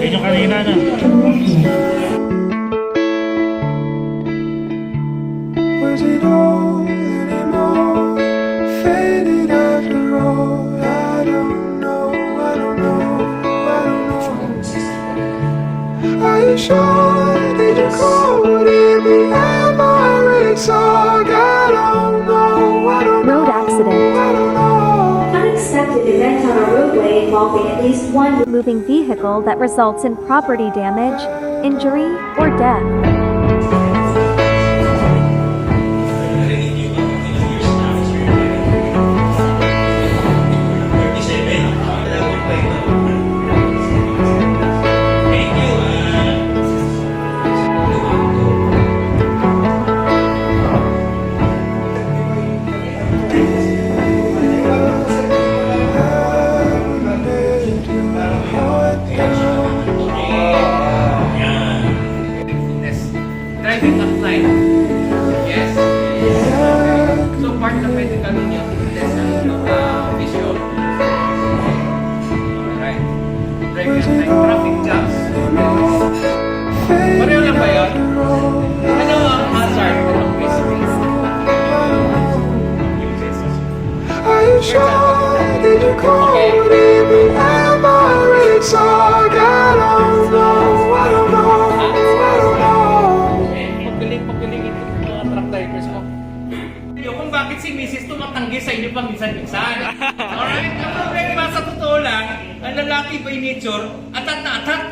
Yan yung kanina na. Was it all anymore? Faded after all. I don't know, I don't know, I don't know. Are you sure? Did you call? Did we have already talked? I don't know, I don't know. Road accident. I don't know. Unexpected event on a roadway involving at least one Moving vehicle that results in property damage, injury, or death. Driving at night. Yes. So part na pwede ka nun yung test ng vision. Alright. Driving at night. Traffic jams. Pareho lang ba yun? Ano ang hazard ng business? Are you sure? Did you call? Did we have already talked? I don't know, I don't know, I don't know. Paggaling itong mga truck drivers mo. Kung bakit si Mrs. tumatanggi sa inyo pang minsan-minsan. Alright? Ang problema sa totoo lang, ang lalaki by nature, atat na atat.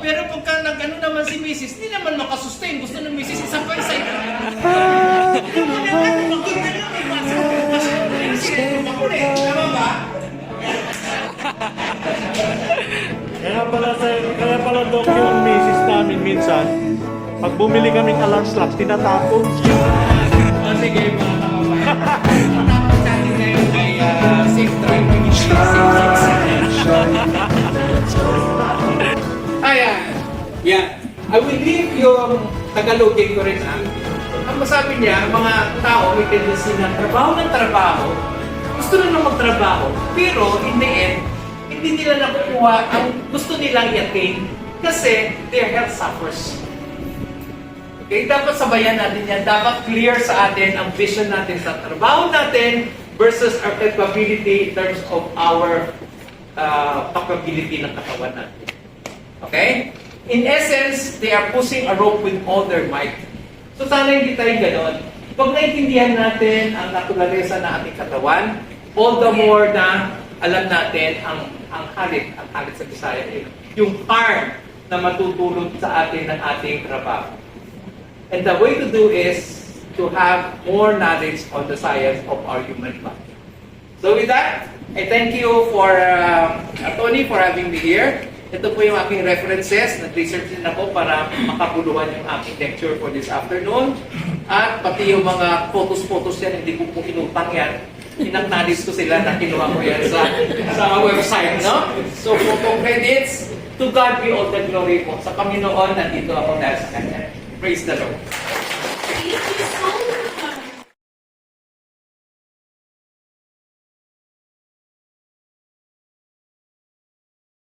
Pero pagka nag-ano naman si Mrs., hindi naman makasustain. Gusto ng Mrs. isang pa isa. Tama ba? Kaya pala Dok, yung misis namin minsan, pag bumili kaming alarm clock, tinatapon. Sige, mga kababayan. Ang topic natin ngayon ay safe driving. Ayan. Yan. I will leave yung Tagalogin ko rin. Ang masabi niya, ang mga tao may tendency na trabaho ng trabaho, gusto na lang magtrabaho, pero in the end, hindi nila nakukuha ang gusto nilang i-attain kasi their health suffers. Okay, dapat sabayan natin yan. Dapat clear sa atin ang vision natin sa trabaho natin versus our capability in terms of our capability ng katawan natin. Okay? In essence, they are pushing a rope with all their might. So sana hindi tayo ganon. Pag naintindihan natin ang naturalesa ng ating katawan, all the more na alam natin ang halit sa Bisaya, yung harm na matutulog sa atin ng ating trabaho. And the way to do is to have more knowledge on the science of our human body. So with that, I thank you for Tony for having me here. Ito po yung aking references. Nag-research din ako para makabuluhan yung aking lecture for this afternoon. At pati yung mga photos yan, hindi ko po inutang yan. Inacknowledge ko sila na kinuha ko yan sa website, no? So, photo credits, to God be all the glory po. Sa Panginoon, nandito ako dahil sa Kanya. Praise the Lord.